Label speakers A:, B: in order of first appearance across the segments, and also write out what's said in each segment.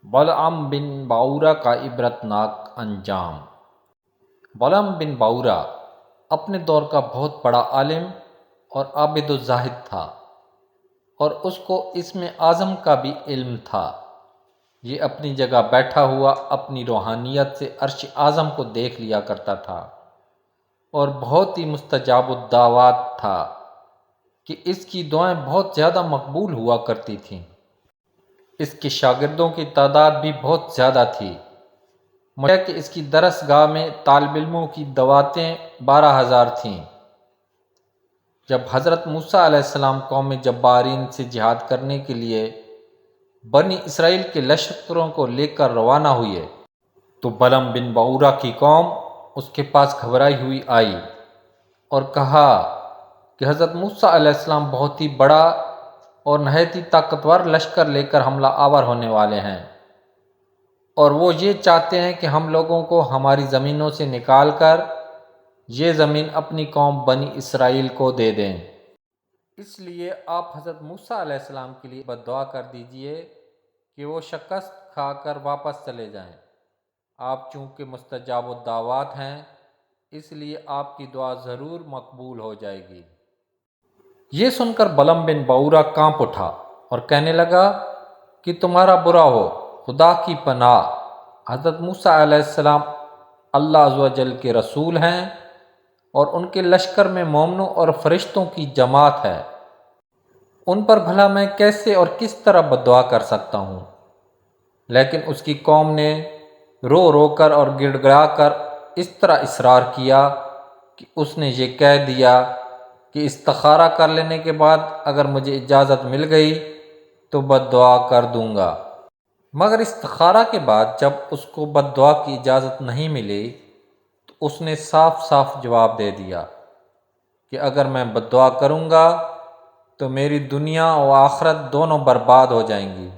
A: بلعم بن باورا کا عبرتناک انجام۔ بلعم بن باورا اپنے دور کا بہت بڑا عالم اور عابد و زاہد تھا، اور اس کو اسم اعظم کا بھی علم تھا۔ یہ اپنی جگہ بیٹھا ہوا اپنی روحانیت سے عرش اعظم کو دیکھ لیا کرتا تھا، اور بہت ہی مستجاب الدعوات تھا کہ اس کی دعائیں بہت زیادہ مقبول ہوا کرتی تھیں۔ اس کے شاگردوں کی تعداد بھی بہت زیادہ تھی، مگر کہ اس کی درس گاہ میں طالب علموں کی دعوتیں 12,000 تھیں۔ جب حضرت موسیٰ علیہ السلام قوم جبارین سے جہاد کرنے کے لیے بنی اسرائیل کے لشکروں کو لے کر روانہ ہوئے تو بلعم بن باورا کی قوم اس کے پاس گھبرائی ہوئی آئی اور کہا کہ حضرت موسیٰ علیہ السلام بہت ہی بڑا اور نہایت ہی طاقتور لشکر لے کر حملہ آور ہونے والے ہیں، اور وہ یہ چاہتے ہیں کہ ہم لوگوں کو ہماری زمینوں سے نکال کر یہ زمین اپنی قوم بنی اسرائیل کو دے دیں۔ اس لیے آپ حضرت موسیٰ علیہ السلام کے لیے بد دعا کر دیجئے کہ وہ شکست کھا کر واپس چلے جائیں۔ آپ چونکہ مستجاب الدعوات ہیں، اس لیے آپ کی دعا ضرور مقبول ہو جائے گی۔ یہ سن کر بلعم بن باورا کانپ اٹھا اور کہنے لگا کہ تمہارا برا ہو، خدا کی پناہ، حضرت موسیٰ علیہ السلام اللہ عز و جل کے رسول ہیں، اور ان کے لشکر میں مومنوں اور فرشتوں کی جماعت ہے، ان پر بھلا میں کیسے اور کس طرح بد دعا کر سکتا ہوں؟ لیکن اس کی قوم نے رو رو کر اور گڑ گڑا کر اس طرح اصرار کیا کہ اس نے یہ کہہ دیا کہ استخارہ کر لینے کے بعد اگر مجھے اجازت مل گئی تو بد دعا کر دوں گا۔ مگر استخارہ کے بعد جب اس کو بد دعا کی اجازت نہیں ملی تو اس نے صاف صاف جواب دے دیا کہ اگر میں بد دعا کروں گا تو میری دنیا و آخرت دونوں برباد ہو جائیں گی۔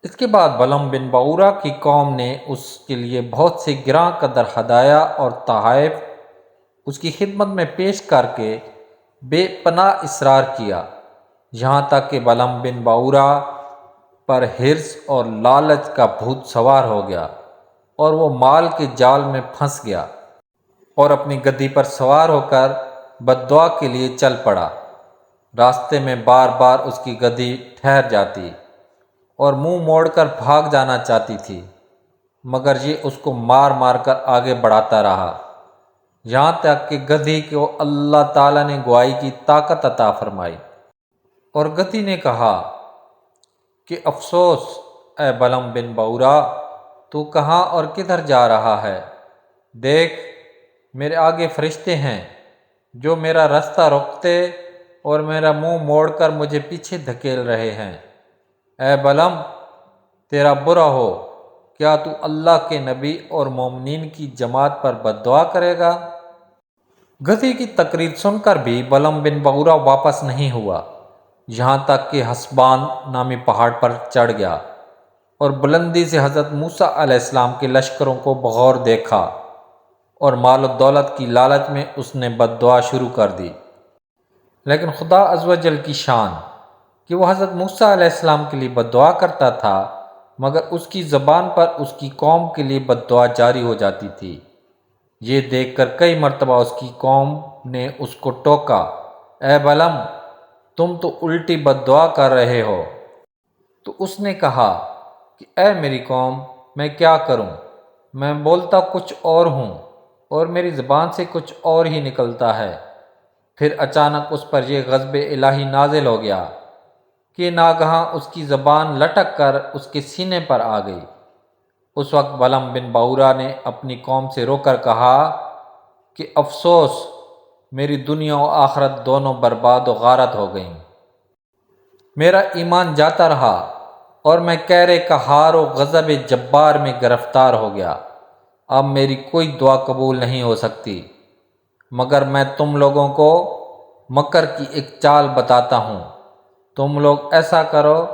A: اس کے بعد بلعم بن باورا کی قوم نے اس کے لیے بہت سے گراں قدر ہدایا اور تحائف اس کی خدمت میں پیش کر کے بے پناہ اصرار کیا، یہاں تک کہ بلعم بن باورا پر حرص اور لالچ کا بھوت سوار ہو گیا، اور وہ مال کے جال میں پھنس گیا اور اپنی گدی پر سوار ہو کر بد دعا کے لیے چل پڑا۔ راستے میں بار بار اس کی گدی ٹھہر جاتی اور منہ موڑ کر بھاگ جانا چاہتی تھی، مگر یہ اس کو مار مار کر آگے بڑھاتا رہا، یہاں تک کہ گدھی کو اللہ تعالیٰ نے گواہی کی طاقت عطا فرمائی، اور گدھی نے کہا کہ افسوس اے بلعم بن باورا، تو کہاں اور کدھر جا رہا ہے؟ دیکھ، میرے آگے فرشتے ہیں جو میرا راستہ روکتے اور میرا منہ موڑ کر مجھے پیچھے دھکیل رہے ہیں۔ اے بلعم، تیرا برا ہو، کیا تو اللہ کے نبی اور مومنین کی جماعت پر بد دعا کرے گا؟ گدھی کی تقریر سن کر بھی بلعم بن باورا واپس نہیں ہوا، یہاں تک کہ حسبان نامی پہاڑ پر چڑھ گیا اور بلندی سے حضرت موسیٰ علیہ السلام کے لشکروں کو بغور دیکھا، اور مال و دولت کی لالچ میں اس نے بد دعا شروع کر دی۔ لیکن خدا عز و جل کی شان کہ وہ حضرت موسیٰ علیہ السلام کے لیے بد دعا کرتا تھا، مگر اس کی زبان پر اس کی قوم کے لیے بد دعا جاری ہو جاتی تھی۔ یہ دیکھ کر کئی مرتبہ اس کی قوم نے اس کو ٹوکا، اے بلعم، تم تو الٹی بد دعا کر رہے ہو۔ تو اس نے کہا کہ اے میری قوم، میں کیا کروں؟ میں بولتا کچھ اور ہوں اور میری زبان سے کچھ اور ہی نکلتا ہے۔ پھر اچانک اس پر یہ غضب الہی نازل ہو گیا کہ ناگہاں اس کی زبان لٹک کر اس کے سینے پر آ گئی۔ اس وقت بلعم بن باورا نے اپنی قوم سے رو کر کہا کہ افسوس، میری دنیا و آخرت دونوں برباد و غارت ہو گئیں۔ میرا ایمان جاتا رہا اور میں قہر قہار و غضب جبار میں گرفتار ہو گیا۔ اب میری کوئی دعا قبول نہیں ہو سکتی، مگر میں تم لوگوں کو مکر کی ایک چال بتاتا ہوں۔ تم لوگ ایسا کرو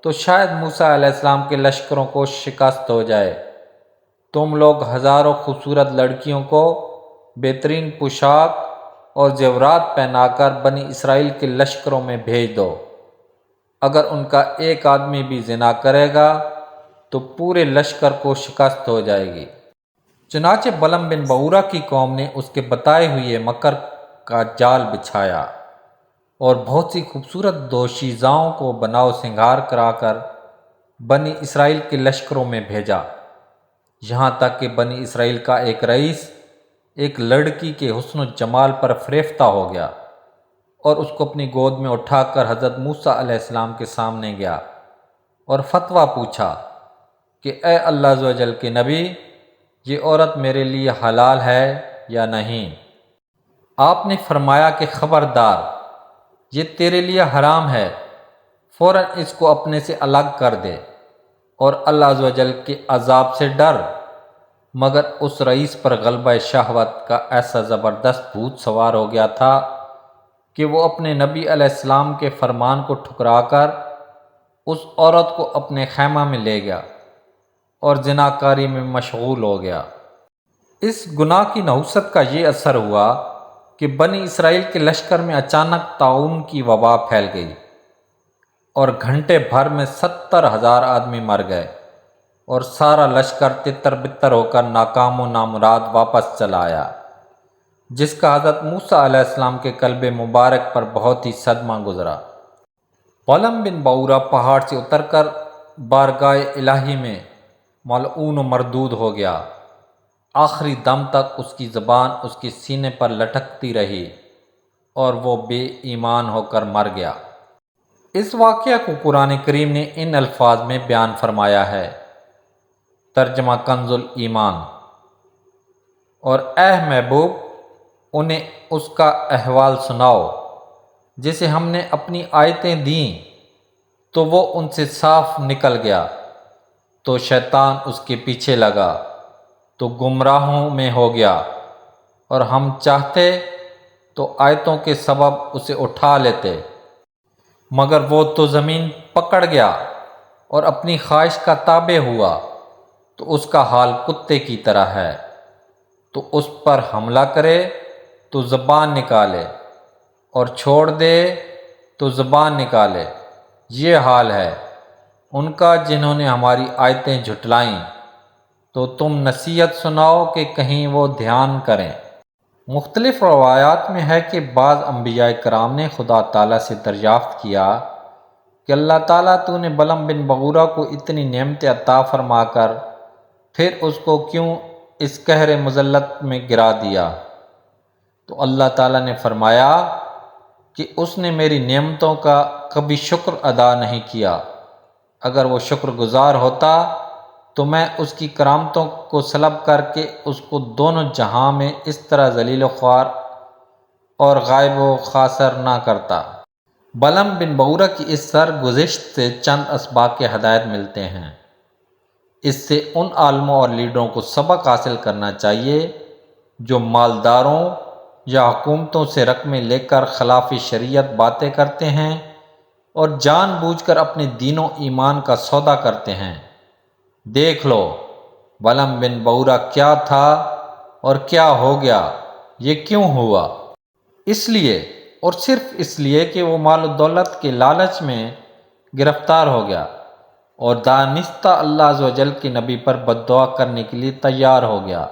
A: تو شاید موسیٰ علیہ السلام کے لشکروں کو شکست ہو جائے۔ تم لوگ ہزاروں خوبصورت لڑکیوں کو بہترین پوشاک اور زیورات پہنا کر بنی اسرائیل کے لشکروں میں بھیج دو۔ اگر ان کا ایک آدمی بھی زنا کرے گا تو پورے لشکر کو شکست ہو جائے گی۔ چنانچہ بلم بن بعورہ کی قوم نے اس کے بتائے ہوئے مکر کا جال بچھایا اور بہت سی خوبصورت دوشیزاؤں کو بناؤ سنگھار کرا کر بنی اسرائیل کے لشکروں میں بھیجا، یہاں تک کہ بنی اسرائیل کا ایک رئیس ایک لڑکی کے حسن و جمال پر فریفتہ ہو گیا اور اس کو اپنی گود میں اٹھا کر حضرت موسیٰ علیہ السلام کے سامنے گیا اور فتویٰ پوچھا کہ اے اللہ عز و جل کے نبی، یہ عورت میرے لیے حلال ہے یا نہیں؟ آپ نے فرمایا کہ خبردار، یہ تیرے لیے حرام ہے، فوراً اس کو اپنے سے الگ کر دے اور اللہ عز و جل کے عذاب سے ڈر۔ مگر اس رئیس پر غلبہ شہوت کا ایسا زبردست بھوت سوار ہو گیا تھا کہ وہ اپنے نبی علیہ السلام کے فرمان کو ٹھکرا کر اس عورت کو اپنے خیمہ میں لے گیا اور زناکاری میں مشغول ہو گیا۔ اس گناہ کی نحوست کا یہ اثر ہوا کہ بنی اسرائیل کے لشکر میں اچانک طاعون کی وبا پھیل گئی اور گھنٹے بھر میں 70,000 آدمی مر گئے اور سارا لشکر تتر بتر ہو کر ناکام و نامراد واپس چلا آیا، جس کا حضرت موسیٰ علیہ السلام کے قلب مبارک پر بہت ہی صدمہ گزرا۔ بلم بن بعورہ پہاڑ سے اتر کر بارگاہ الہی میں ملعون و مردود ہو گیا۔ آخری دم تک اس کی زبان اس کے سینے پر لٹکتی رہی اور وہ بے ایمان ہو کر مر گیا۔ اس واقعہ کو قرآن کریم نے ان الفاظ میں بیان فرمایا ہے، ترجمہ کنز الایمان، اور اے محبوب انہیں اس کا احوال سناؤ جسے ہم نے اپنی آیتیں دیں تو وہ ان سے صاف نکل گیا، تو شیطان اس کے پیچھے لگا تو گمراہوں میں ہو گیا، اور ہم چاہتے تو آیتوں کے سبب اسے اٹھا لیتے، مگر وہ تو زمین پکڑ گیا اور اپنی خواہش کا تابع ہوا، تو اس کا حال کتے کی طرح ہے، تو اس پر حملہ کرے تو زبان نکالے اور چھوڑ دے تو زبان نکالے۔ یہ حال ہے ان کا جنہوں نے ہماری آیتیں جھٹلائیں، تو تم نصیحت سناؤ کہ کہیں وہ دھیان کریں۔ مختلف روایات میں ہے کہ بعض انبیاء کرام نے خدا تعالیٰ سے دریافت کیا کہ اللہ تعالیٰ تو نے بلم بن بعورہ کو اتنی نعمتیں عطا فرما کر پھر اس کو کیوں اس قہر مذلت میں گرا دیا؟ تو اللہ تعالیٰ نے فرمایا کہ اس نے میری نعمتوں کا کبھی شکر ادا نہیں کیا، اگر وہ شکر گزار ہوتا تو میں اس کی کرامتوں کو سلب کر کے اس کو دونوں جہاں میں اس طرح ذلیل و خوار اور غائب و خاسر نہ کرتا۔ بلم بن بعورہ کی اس سرگزشت سے چند اسباق ہدایت ملتے ہیں۔ اس سے ان عالموں اور لیڈروں کو سبق حاصل کرنا چاہیے جو مالداروں یا حکومتوں سے رقمیں لے کر خلاف شریعت باتیں کرتے ہیں اور جان بوجھ کر اپنے دین و ایمان کا سودا کرتے ہیں۔ دیکھ لو بلم بن بعورہ کیا تھا اور کیا ہو گیا، یہ کیوں ہوا؟ اس لیے اور صرف اس لیے کہ وہ مال و دولت کے لالچ میں گرفتار ہو گیا اور دانستہ اللہ عز و جل کے نبی پر بد دعا کرنے کے لیے تیار ہو گیا،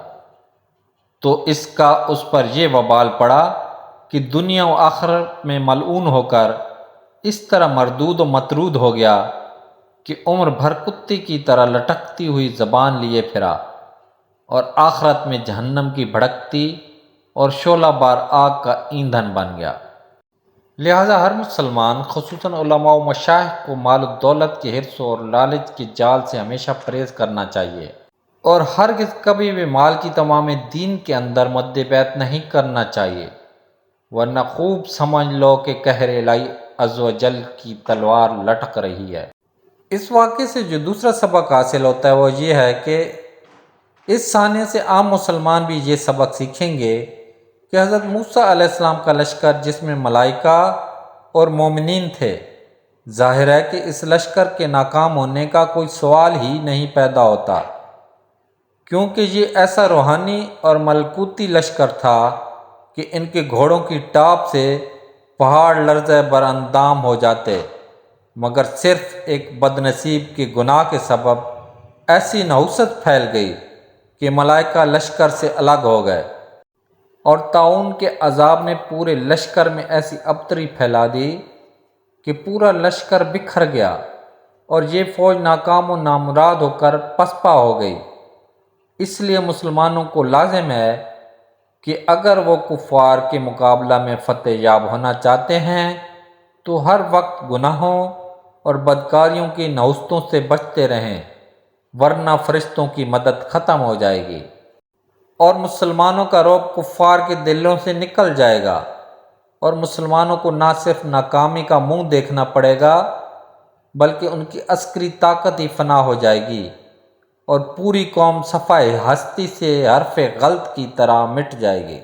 A: تو اس کا اس پر یہ وبال پڑا کہ دنیا و آخرت میں ملعون ہو کر اس طرح مردود و مطرود ہو گیا کہ عمر بھر کتے کی طرح لٹکتی ہوئی زبان لیے پھرا اور آخرت میں جہنم کی بھڑکتی اور شعلہ بار آگ کا ایندھن بن گیا۔ لہٰذا ہر مسلمان خصوصاً علماء و مشائخ کو مال و دولت کے حرص اور لالچ کے جال سے ہمیشہ پرہیز کرنا چاہیے اور ہرگز کبھی بھی مال کی تمام دین کے اندر مد بیعت نہیں کرنا چاہیے، ورنہ خوب سمجھ لو کہ قہر الہی عز و جل کی تلوار لٹک رہی ہے۔ اس واقعے سے جو دوسرا سبق حاصل ہوتا ہے وہ یہ ہے کہ اس سانحے سے عام مسلمان بھی یہ سبق سیکھیں گے کہ حضرت موسیٰ علیہ السلام کا لشکر جس میں ملائکہ اور مومنین تھے، ظاہر ہے کہ اس لشکر کے ناکام ہونے کا کوئی سوال ہی نہیں پیدا ہوتا، کیونکہ یہ ایسا روحانی اور ملکوتی لشکر تھا کہ ان کے گھوڑوں کی ٹاپ سے پہاڑ لرزہ بر اندام ہو جاتے، مگر صرف ایک بد نصیب کے گناہ کے سبب ایسی نحوست پھیل گئی کہ ملائکہ لشکر سے الگ ہو گئے، اور طاعون کے عذاب نے پورے لشکر میں ایسی ابتری پھیلا دی کہ پورا لشکر بکھر گیا، اور یہ فوج ناکام و نامراد ہو کر پسپا ہو گئی۔ اس لیے مسلمانوں کو لازم ہے کہ اگر وہ کفار کے مقابلہ میں فتح یاب ہونا چاہتے ہیں تو ہر وقت گناہوں اور بدکاریوں کی نحوستوں سے بچتے رہیں، ورنہ فرشتوں کی مدد ختم ہو جائے گی، اور مسلمانوں کا رعب کفار کے دلوں سے نکل جائے گا، اور مسلمانوں کو نہ صرف ناکامی کا منہ دیکھنا پڑے گا بلکہ ان کی عسکری طاقت ہی فنا ہو جائے گی، اور پوری قوم صفحہ ہستی سے حرف غلط کی طرح مٹ جائے گی۔